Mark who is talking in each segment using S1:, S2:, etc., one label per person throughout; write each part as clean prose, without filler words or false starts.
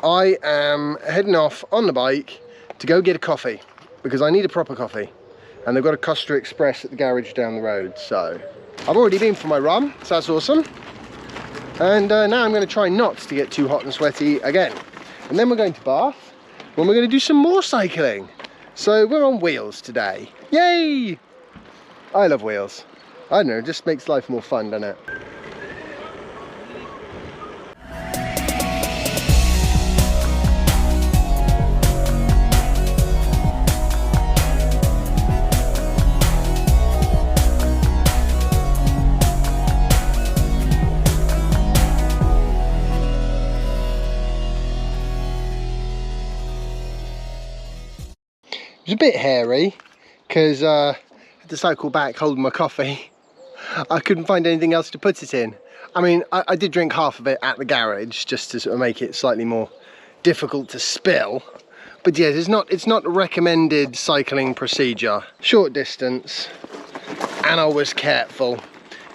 S1: I am heading off on the bike to go get a coffee because I need a proper coffee, and they've got a Costa Express at the garage down the road. So I've already been for my run, so that's awesome. And now I'm going to try not to get too hot and sweaty again. And then we're going to Bath when we're going to do some more cycling. So we're on wheels today. Yay! I love wheels. I don't know, it just makes life more fun, doesn't it? It was a bit hairy because I had to cycle back holding my coffee. I couldn't find anything else to put it in. I mean, I did drink half of it at the garage just to sort of make it slightly more difficult to spill. But yeah, it's not a recommended cycling procedure. Short distance, and I was careful.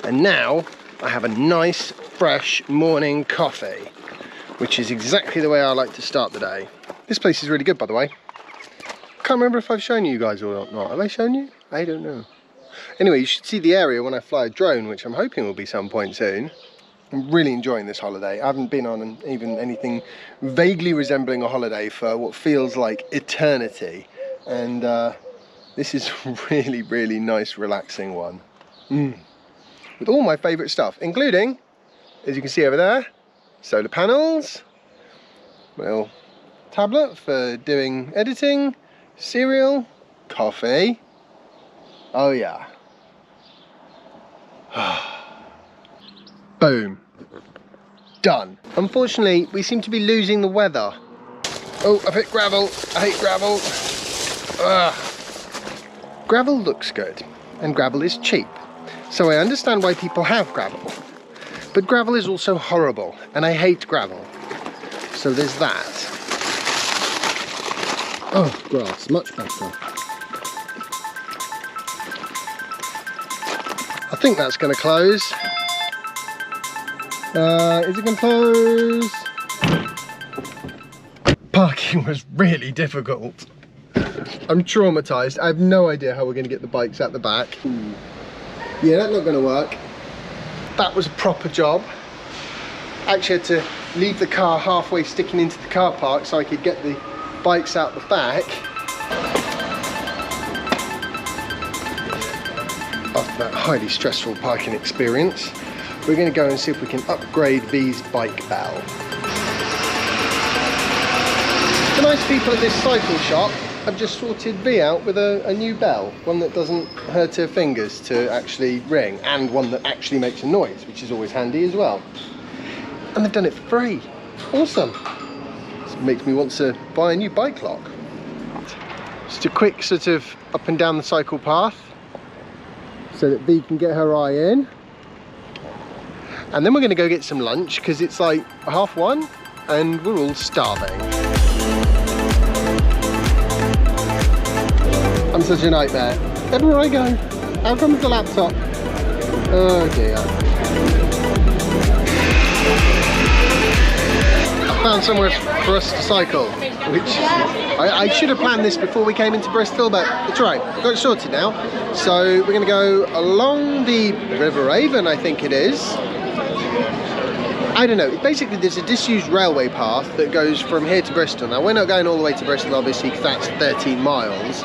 S1: And now I have a nice, fresh morning coffee, which is exactly the way I like to start the day. This place is really good, by the way. Can't remember if I've shown you guys or not. Have I shown you? I don't know. Anyway, you should see the area when I fly a drone, which I'm hoping will be some point soon. I'm really enjoying this holiday. I haven't been on even anything vaguely resembling a holiday for what feels like eternity. And this is a really, really nice, relaxing one. With all my favourite stuff, including, as you can see over there, solar panels, my little tablet for doing editing, cereal, coffee. Oh yeah. Boom. Done. Unfortunately, we seem to be losing the weather. Oh, I've hit gravel. I hate gravel. Ugh. Gravel looks good, and gravel is cheap. So I understand why people have gravel. But gravel is also horrible, and I hate gravel. So there's that. Oh, grass, much better. I think that's going to close. Is it going to close? Parking was really difficult. I'm traumatized. I have no idea how we're going to get the bikes out the back. Yeah, that's not going to work. That was a proper job. I actually had to leave the car halfway sticking into the car park so I could get the bikes out the back. After that highly stressful parking experience, we're going to go and see if we can upgrade V's bike bell. The nice people at this cycle shop have just sorted V out with a new bell, one that doesn't hurt her fingers to actually ring, and one that actually makes a noise, which is always handy as well. And they've done it for free. Awesome. Makes me want to buy a new bike lock. Just a quick sort of up and down the cycle path so that V can get her eye in, and then we're going to go get some lunch because it's like 1:30 and we're all starving. I'm such a nightmare. Everywhere I go, out comes the laptop. Oh dear. Found somewhere for us to cycle, which I should have planned this before we came into Bristol, but it's all right, got it sorted now. So we're going to go along the River Avon, I think it is. I don't know, basically there's a disused railway path that goes from here to Bristol. Now we're not going all the way to Bristol obviously because that's 13 miles,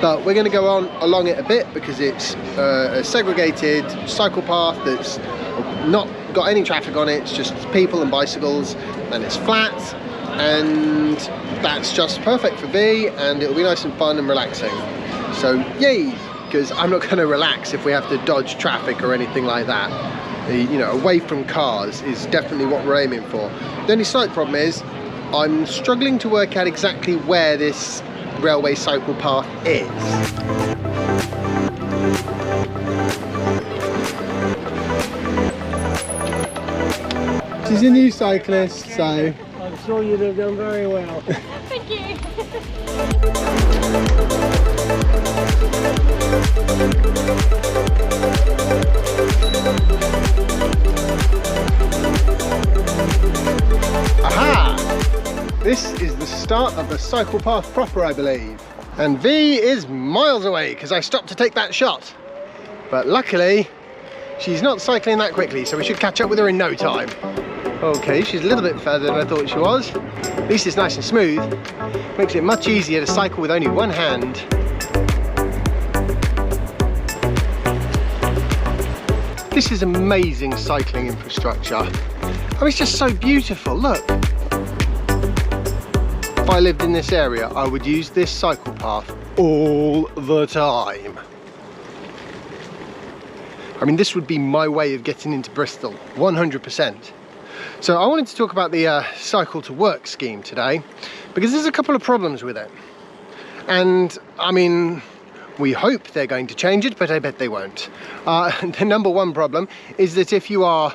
S1: but we're going to go on along it a bit because it's a segregated cycle path that's not got any traffic on it. It's just people and bicycles, and it's flat, and that's just perfect for V, and it'll be nice and fun and relaxing. So yay, because I'm not going to relax if we have to dodge traffic or anything like that. You know, away from cars is definitely what we're aiming for. The only slight problem is I'm struggling to work out exactly where this railway cycle path is. She's a new cyclist, so
S2: I'm sure you'd have done very well.
S3: Thank you.
S1: Aha! This is the start of the cycle path proper, I believe. And V is miles away because I stopped to take that shot. But luckily, she's not cycling that quickly, so we should catch up with her in no time. Okay, she's a little bit further than I thought she was. At least it's nice and smooth. Makes it much easier to cycle with only one hand. This is amazing cycling infrastructure. Oh, it's just so beautiful, look. If I lived in this area, I would use this cycle path all the time. I mean, this would be my way of getting into Bristol, 100%. So I wanted to talk about the cycle to work scheme today, because there's a couple of problems with it. And I mean, we hope they're going to change it, but I bet they won't. The number one problem is that if you are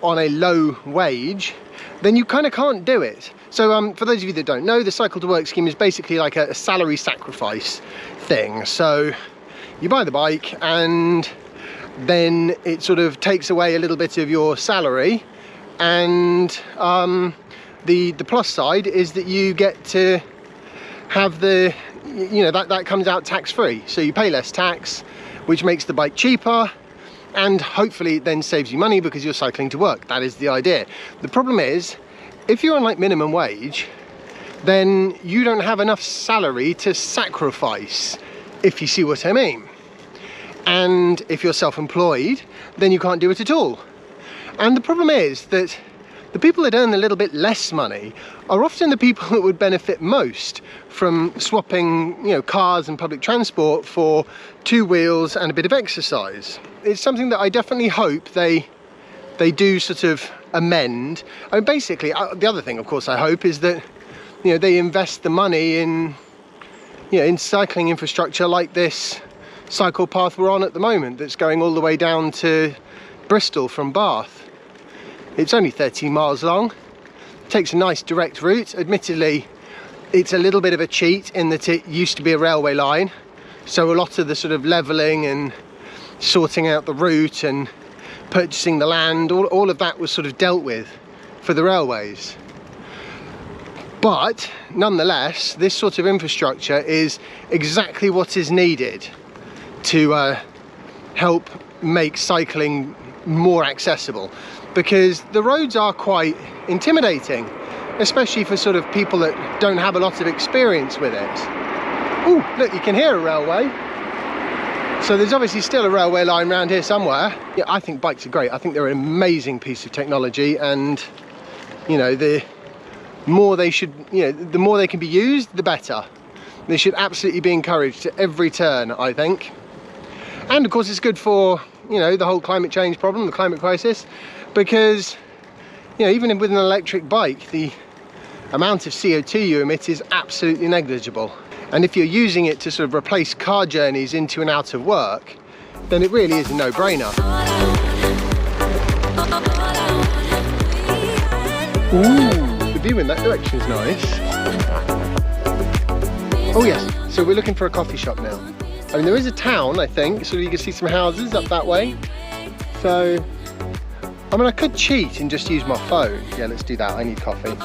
S1: on a low wage, then you kind of can't do it. So for those of you that don't know, the cycle to work scheme is basically like a salary sacrifice thing. So you buy the bike and then it sort of takes away a little bit of your salary, and the plus side is that you get to have the, you know, that comes out tax-free, so you pay less tax, which makes the bike cheaper, and hopefully it then saves you money because you're cycling to work. That is the idea. The problem is, if you're on like minimum wage, then you don't have enough salary to sacrifice, if you see what I mean. And if you're self-employed, then you can't do it at all. And the problem is that the people that earn a little bit less money are often the people that would benefit most from swapping, you know, cars and public transport for two wheels and a bit of exercise. It's something that I definitely hope they do sort of amend. I mean, basically, the other thing, of course, I hope is that, you know, they invest the money in, you know, in cycling infrastructure like this cycle path we're on at the moment, that's going all the way down to Bristol from Bath. It's only 13 miles long, takes a nice direct route. Admittedly, it's a little bit of a cheat in that it used to be a railway line, so a lot of the sort of levelling and sorting out the route and purchasing the land, all of that was sort of dealt with for the railways. But nonetheless, this sort of infrastructure is exactly what is needed to help make cycling more accessible, because the roads are quite intimidating, especially for sort of people that don't have a lot of experience with it. Oh, look, you can hear a railway. So there's obviously still a railway line around here somewhere. Yeah, I think bikes are great. I think they're an amazing piece of technology, and you know, the more they should, you know, the more they can be used, the better. They should absolutely be encouraged at every turn, I think. And of course it's good for, you know, the whole climate change problem, the climate crisis, because, you know, even with an electric bike, the amount of CO2 you emit is absolutely negligible. And if you're using it to sort of replace car journeys into and out of work, then it really is a no-brainer. Ooh, the view in that direction is nice. Oh yes, so we're looking for a coffee shop now. I mean, there is a town, I think, so you can see some houses up that way. So, I mean, I could cheat and just use my phone. Yeah, let's do that. I need coffee.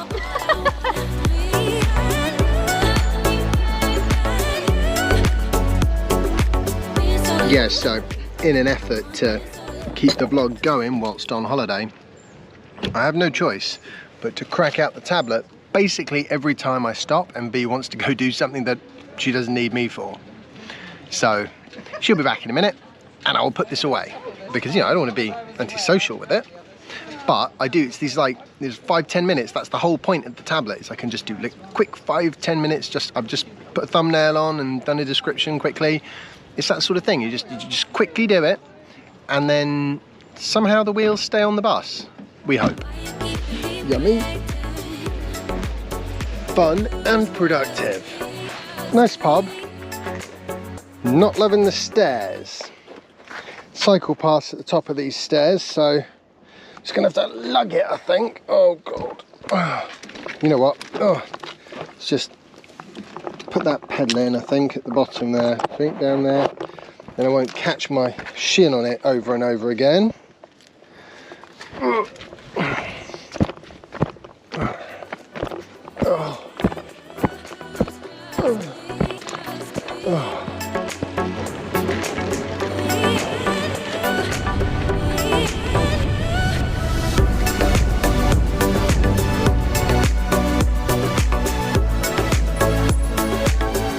S1: Yeah, so in an effort to keep the vlog going whilst on holiday, I have no choice but to crack out the tablet basically every time I stop and B wants to go do something that she doesn't need me for. So she'll be back in a minute and I'll put this away because, you know, I don't want to be antisocial with it, but I do. It's these like, there's 5-10 minutes. That's the whole point of the tablet, is I can just do like quick 5-10 minutes. I've just put a thumbnail on and done a description quickly. It's that sort of thing. You just quickly do it, and then somehow the wheels stay on the bus. We hope. Yummy. Fun and productive. Nice pub. Not loving the stairs. Cycle pass at the top of these stairs, so just gonna have to lug it, I think. Oh god. You know what? Oh, let's just put that pedal in, I think, at the bottom there. I think down there. Then I won't catch my shin on it over and over again. Oh. Oh.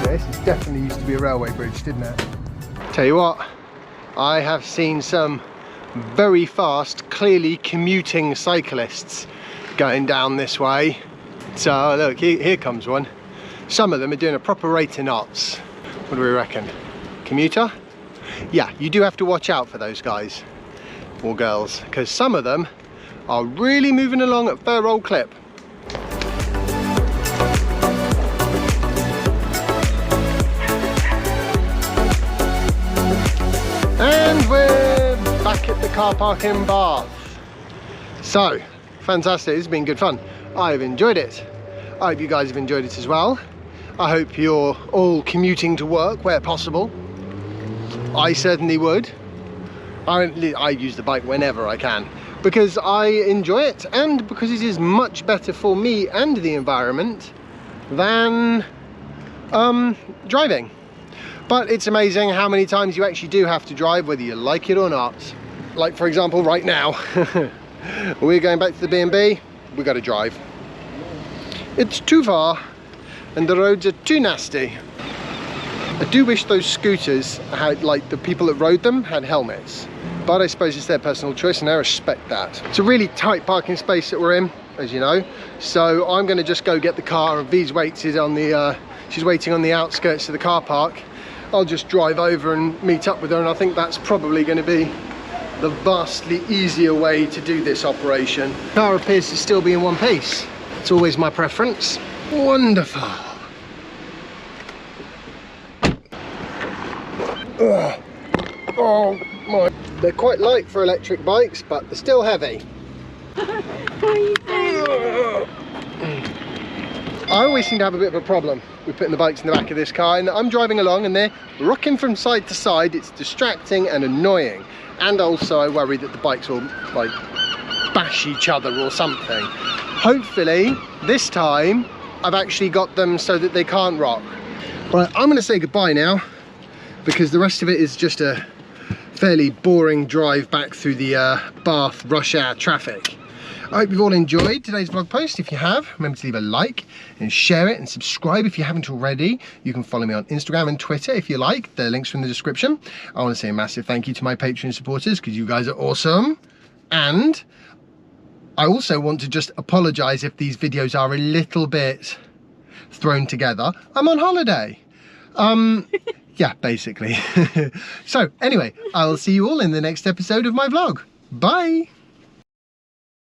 S1: This definitely used to be a railway bridge, didn't it? Tell you what, I have seen some very fast, clearly commuting cyclists going down this way. So look, here comes one. Some of them are doing a proper rate of knots. What do we reckon? Commuter? Yeah, you do have to watch out for those guys or girls, because some of them are really moving along at a fair old clip. And we're back at the car park in Bath. So, fantastic, it's been good fun. I've enjoyed it. I hope you guys have enjoyed it as well. I hope you're all commuting to work where possible. I certainly would. I use the bike whenever I can because I enjoy it and because it is much better for me and the environment than driving. But it's amazing how many times you actually do have to drive, whether you like it or not. Like, for example, right now, we're going back to the B&B, we got to drive. It's too far, and the roads are too nasty. I do wish those scooters had, like, the people that rode them had helmets. But I suppose it's their personal choice, and I respect that. It's a really tight parking space that we're in, as you know. So I'm going to just go get the car, and V's waiting on the, she's waiting on the outskirts of the car park. I'll just drive over and meet up with her, and I think that's probably going to be the vastly easier way to do this operation. The car appears to still be in one piece. It's always my preference. Wonderful. Ugh. Oh my. They're quite light for electric bikes, but they're still heavy. I always seem to have a bit of a problem with putting the bikes in the back of this car, and I'm driving along and they're rocking from side to side. It's distracting and annoying, and also I worry that the bikes will like bash each other or something. Hopefully this time I've actually got them so that they can't rock. Right, I'm going to say goodbye now because the rest of it is just a fairly boring drive back through the Bath rush hour traffic. I hope you've all enjoyed today's vlog post. If you have, remember to leave a like and share it and subscribe if you haven't already. You can follow me on Instagram and Twitter if you like. The links are in the description. I want to say a massive thank you to my Patreon supporters because you guys are awesome. And I also want to just apologise if these videos are a little bit thrown together. I'm on holiday. Yeah, basically. So anyway, I'll see you all in the next episode of my vlog. Bye.